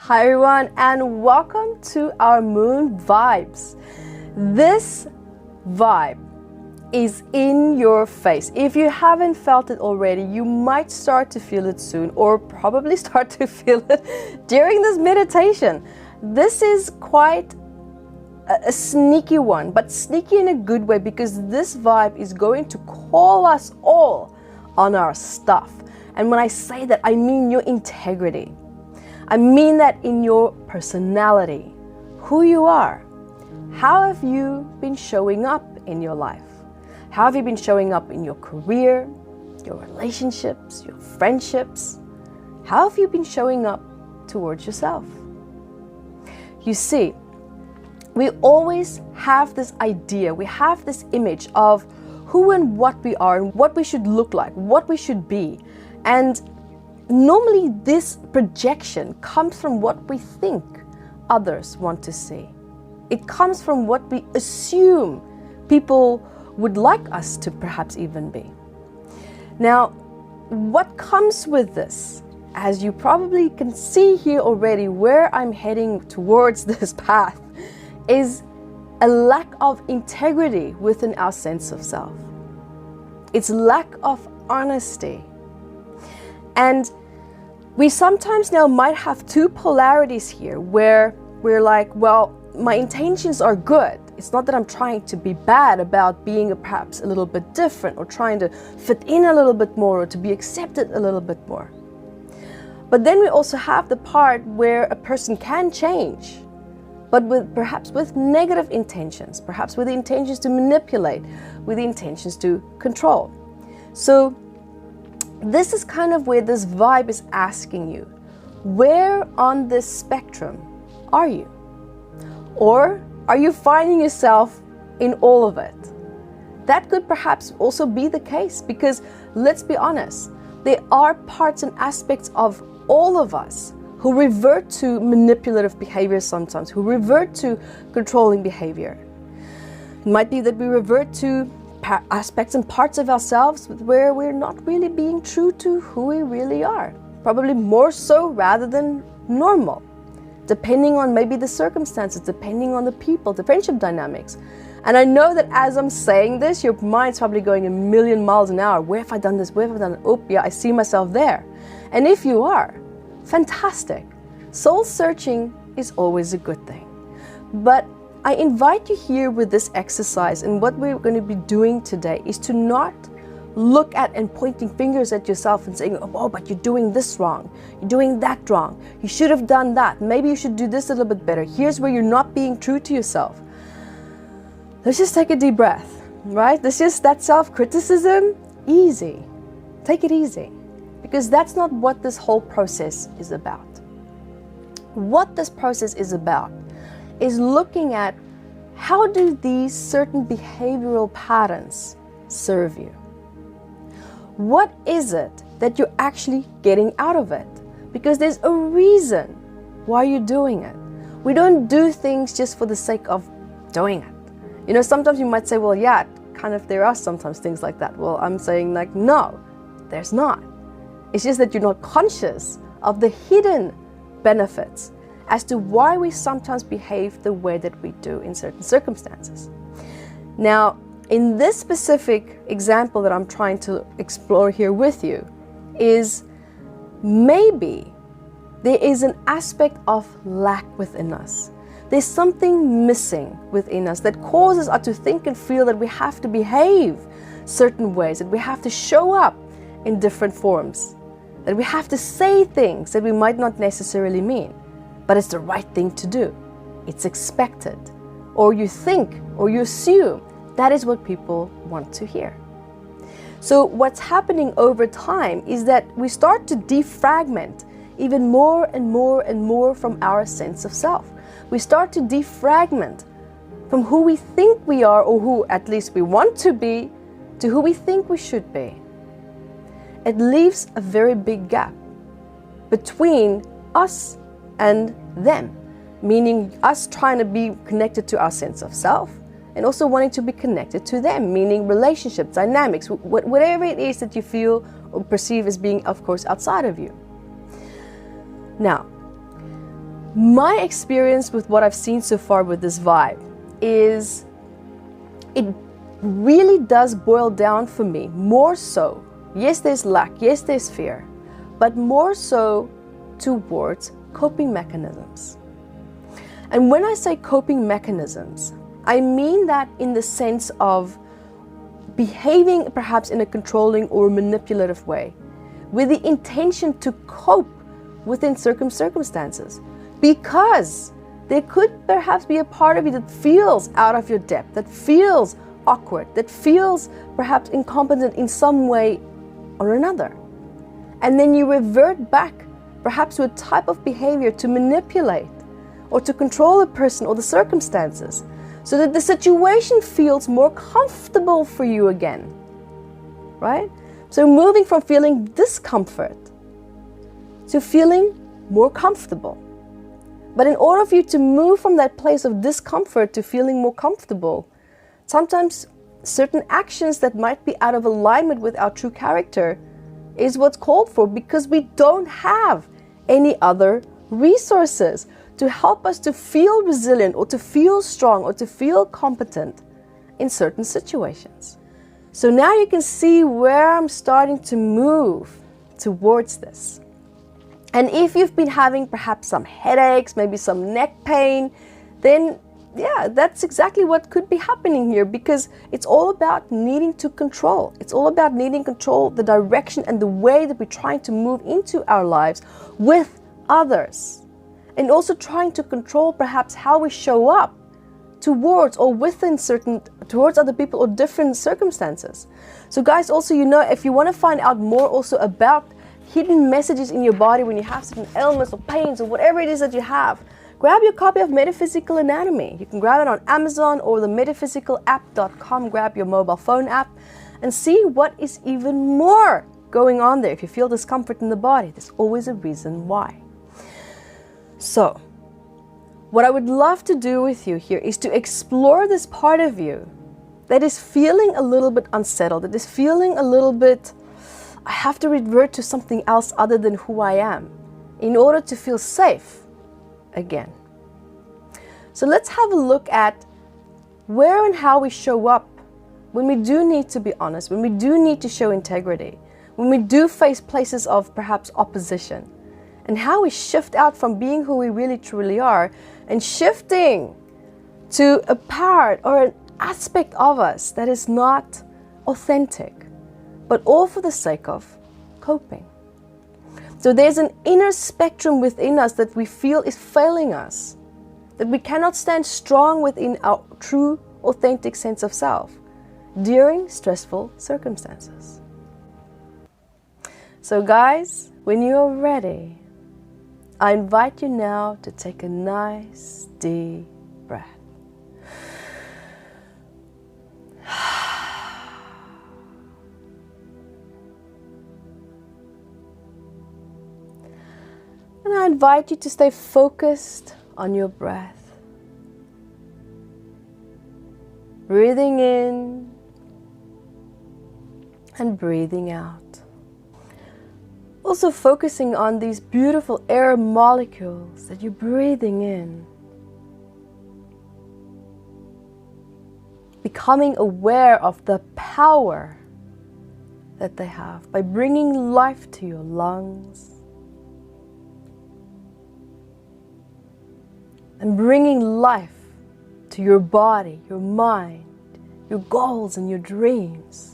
Hi everyone, and welcome to our Moon Vibes. This vibe is in your face. If you haven't felt it already, you might start to feel it soon, or probably start to feel it during this meditation. This is quite a sneaky one, but sneaky in a good way, because this vibe is going to call us all on our stuff. And when I say that, I mean your integrity. I mean that in your personality, who you are. How have you been showing up in your life? How have you been showing up in your career, your relationships, your friendships? How have you been showing up towards yourself? You see, we always have this idea, we have this image of who and what we are and what we should look like, what we should be. And normally this projection comes from what we think others want to see. It comes from what we assume people would like us to perhaps even be. Now, what comes with this, as you probably can see here already where I'm heading towards this path, is a lack of integrity within our sense of self. It's lack of honesty. And we sometimes now might have two polarities here where we're like, well, my intentions are good. It's not that I'm trying to be bad about being perhaps a little bit different or trying to fit in a little bit more or to be accepted a little bit more. But then we also have the part where a person can change, but perhaps with negative intentions, perhaps with the intentions to manipulate, with the intentions to control. So this is kind of where this vibe is asking you, where on this spectrum are you? Or are you finding yourself in all of it? That could perhaps also be the case, because let's be honest, there are parts and aspects of all of us who revert to manipulative behavior sometimes, who revert to controlling behavior. It might be that we revert to aspects and parts of ourselves where we're not really being true to who we really are. Probably more so rather than normal, depending on maybe the circumstances, depending on the people, the friendship dynamics. And I know that as I'm saying this, your mind's probably going a million miles an hour. Where have I done this? Where have I done it? Oh, yeah, I see myself there. And if you are, fantastic. Soul searching is always a good thing. But I invite you here with this exercise, and what we're going to be doing today is to not look at and pointing fingers at yourself and saying, oh, but you're doing this wrong. You're doing that wrong. You should have done that. Maybe you should do this a little bit better. Here's where you're not being true to yourself. Let's just take a deep breath, right? Let's just, that self-criticism, easy. Take it easy, because that's not what this whole process is about. What this process is about is looking at how do these certain behavioral patterns serve you? What is it that you're actually getting out of it? Because there's a reason why you're doing it. We don't do things just for the sake of doing it. You know, sometimes you might say, well, yeah, kind of, there are sometimes things like that. Well, I'm saying like, no, there's not. It's just that you're not conscious of the hidden benefits as to why we sometimes behave the way that we do in certain circumstances. Now, in this specific example that I'm trying to explore here with you is maybe there is an aspect of lack within us. There's something missing within us that causes us to think and feel that we have to behave certain ways, that we have to show up in different forms, that we have to say things that we might not necessarily mean. But it's the right thing to do. It's expected. Or you think, or you assume that is what people want to hear. So what's happening over time is that we start to defragment even more and more and more from our sense of self. We start to defragment from who we think we are, or who at least we want to be, to who we think we should be. It leaves a very big gap between us and them, meaning us trying to be connected to our sense of self and also wanting to be connected to them, meaning relationships, dynamics, whatever it is that you feel or perceive as being, of course, outside of you. Now, My experience with what I've seen so far with this vibe is it really does boil down for me more so. Yes, there's lack, yes, there's fear, but more so towards coping mechanisms. And when I say coping mechanisms, I mean that in the sense of behaving perhaps in a controlling or manipulative way with the intention to cope within circumstances, because there could perhaps be a part of you that feels out of your depth, that feels awkward, that feels perhaps incompetent in some way or another. And then you revert back perhaps to a type of behavior to manipulate or to control a person or the circumstances so that the situation feels more comfortable for you again, right? So moving from feeling discomfort to feeling more comfortable. But in order for you to move from that place of discomfort to feeling more comfortable, sometimes certain actions that might be out of alignment with our true character is what's called for, because we don't have any other resources to help us to feel resilient or to feel strong or to feel competent in certain situations. So now you can see where I'm starting to move towards this. And if you've been having perhaps some headaches, maybe some neck pain, then yeah, that's exactly what could be happening here, because it's all about needing to control. It's all about needing to control the direction and the way that we're trying to move into our lives with others. And also trying to control perhaps how we show up towards or within towards other people or different circumstances. So guys, also, if you want to find out more also about hidden messages in your body when you have certain ailments or pains or whatever it is that you have, grab your copy of Metaphysical Anatomy. You can grab it on Amazon or the metaphysicalapp.com. Grab your mobile phone app and see what is even more going on there. If you feel discomfort in the body, there's always a reason why. So, what I would love to do with you here is to explore this part of you that is feeling a little bit unsettled, that is feeling a little bit, I have to revert to something else other than who I am in order to feel safe again. So let's have a look at where and how we show up when we do need to be honest, when we do need to show integrity, when we do face places of perhaps opposition, and how we shift out from being who we really truly are and shifting to a part or an aspect of us that is not authentic, but all for the sake of coping. So there's an inner spectrum within us that we feel is failing us, that we cannot stand strong within our true, authentic sense of self during stressful circumstances. So guys, when you are ready, I invite you now to take a nice deep breath. And I invite you to stay focused on your breath. Breathing in and breathing out. Also focusing on these beautiful air molecules that you're breathing in. Becoming aware of the power that they have by bringing life to your lungs and bringing life to your body, your mind, your goals and your dreams.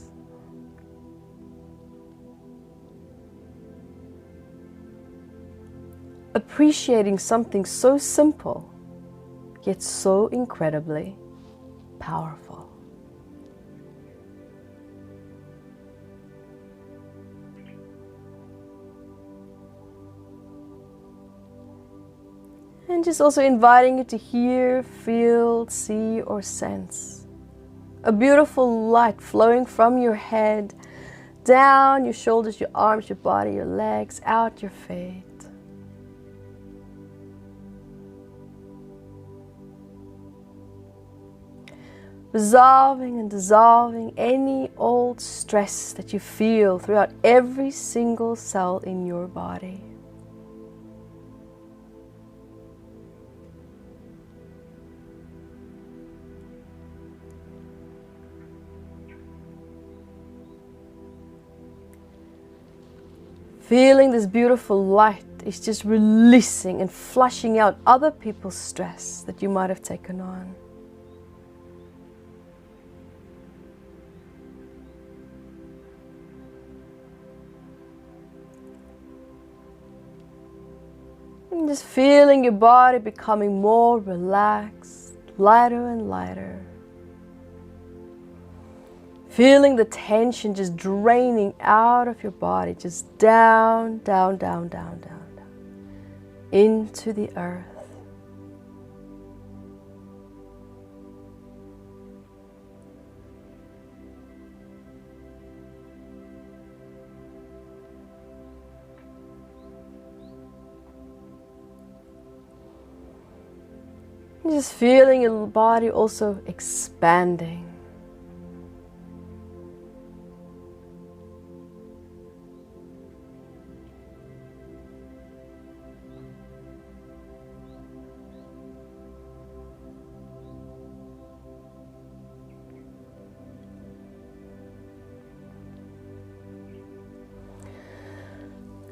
Appreciating something so simple, yet so incredibly powerful. And just also inviting you to hear, feel, see, or sense a beautiful light flowing from your head, down your shoulders, your arms, your body, your legs, out your feet. Resolving and dissolving any old stress that you feel throughout every single cell in your body. Feeling this beautiful light is just releasing and flushing out other people's stress that you might have taken on. And just feeling your body becoming more relaxed, lighter and lighter. Feeling the tension just draining out of your body, just down, down, down, down, down, down, into the earth. Just feeling your body also expanding.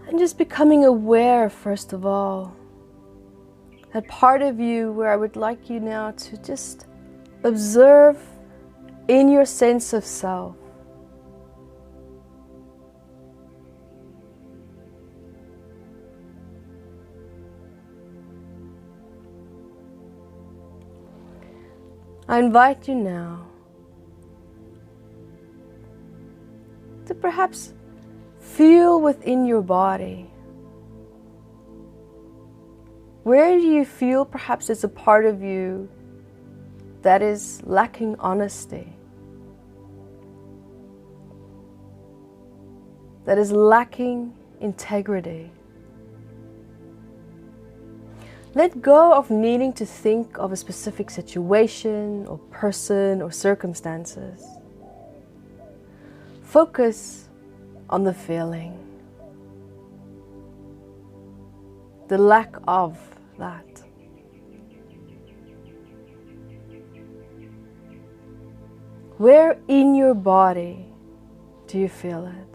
And just becoming aware, first of all, that part of you where I would like you now to just observe in your sense of self. I invite you now to perhaps feel within your body. Where do you feel perhaps it's a part of you that is lacking honesty? That is lacking integrity? Let go of needing to think of a specific situation or person or circumstances. Focus on the feeling, the lack of that. Where in your body do you feel it?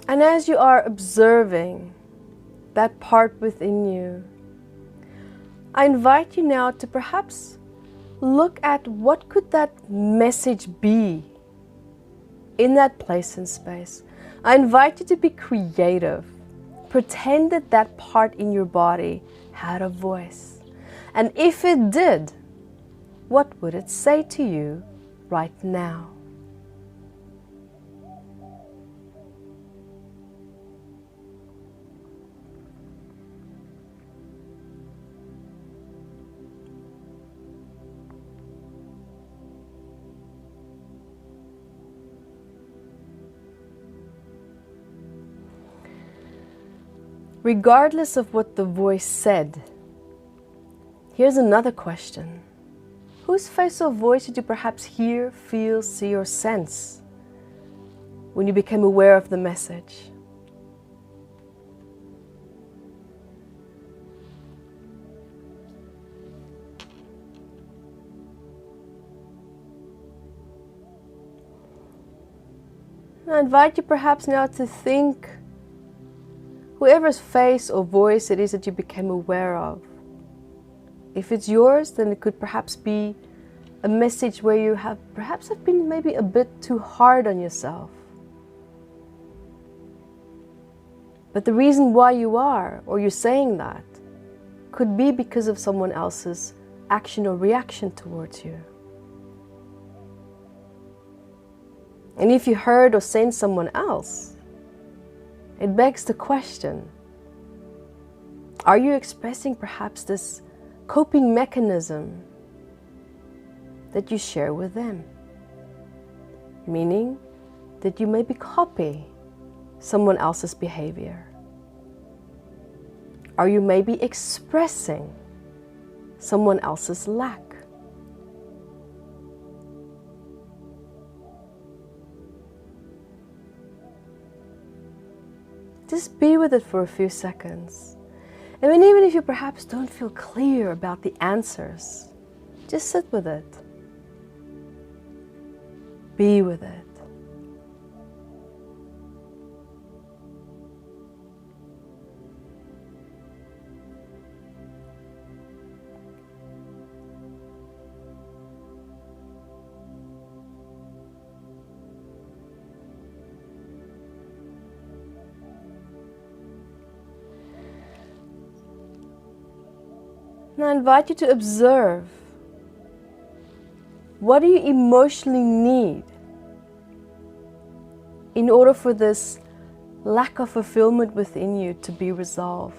And as you are observing that part within you, I invite you now to perhaps look at what could that message be in that place and space. I invite you to be creative. Pretend that that part in your body had a voice. And if it did, what would it say to you right now? Regardless of what the voice said, here's another question. Whose face or voice did you perhaps hear, feel, see, or sense when you became aware of the message? I invite you perhaps now to think whoever's face or voice it is that you became aware of. If it's yours, then it could perhaps be a message where you have been maybe a bit too hard on yourself. But the reason why you are, or you're saying that, could be because of someone else's action or reaction towards you. And if you heard or sensed someone else, it begs the question, are you expressing perhaps this coping mechanism that you share with them? Meaning that you maybe copy someone else's behavior. Are you maybe expressing someone else's lack? Just be with it for a few seconds. And then even if you perhaps don't feel clear about the answers, just sit with it. Be with it. Now I invite you to observe, what do you emotionally need in order for this lack of fulfillment within you to be resolved?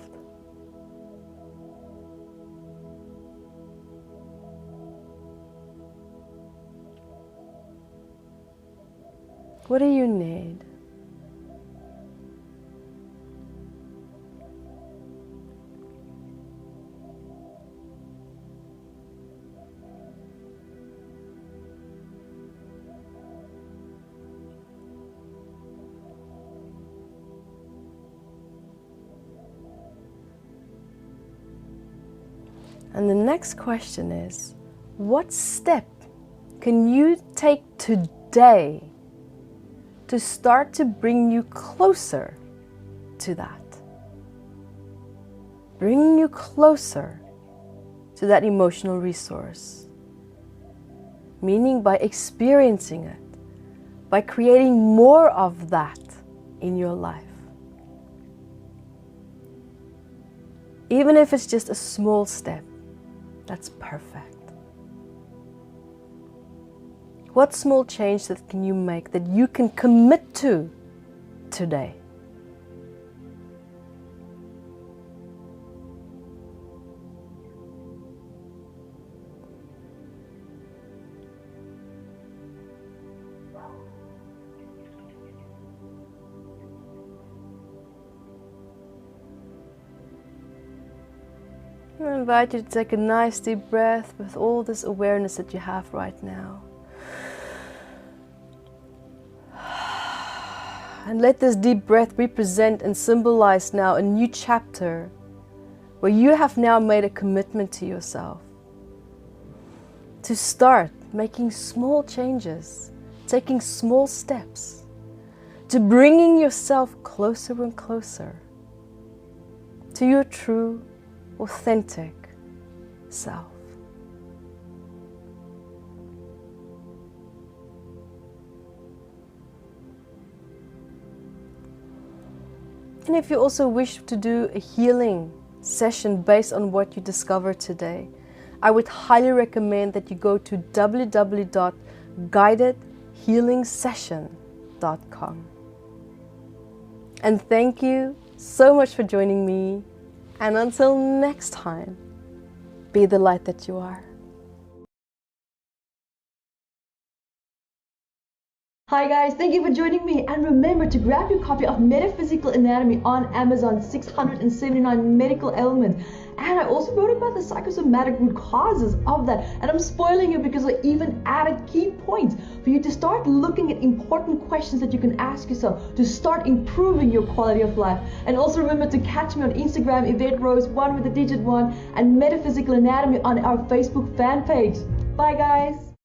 What do you need? And the next question is, what step can you take today to start to bring you closer to that? Bring you closer to that emotional resource. Meaning by experiencing it, by creating more of that in your life. Even if it's just a small step, that's perfect. What small change that can you make that you can commit to today? I invite you to take a nice deep breath with all this awareness that you have right now. And let this deep breath represent and symbolize now a new chapter where you have now made a commitment to yourself to start making small changes, taking small steps, to bringing yourself closer and closer to your true, authentic self. And if you also wish to do a healing session based on what you discovered today, I would highly recommend that you go to www.guidedhealingsession.com. And thank you so much for joining me. And until next time, be the light that you are. Hi guys, thank you for joining me, and remember to grab your copy of Metaphysical Anatomy on Amazon, 679 medical ailments. And I also wrote about the psychosomatic root causes of that, and I'm spoiling it because I even added key points for you to start looking at important questions that you can ask yourself to start improving your quality of life. And also remember to catch me on Instagram, Evette Rose, 1 with the digit 1, and Metaphysical Anatomy on our Facebook fan page. Bye guys!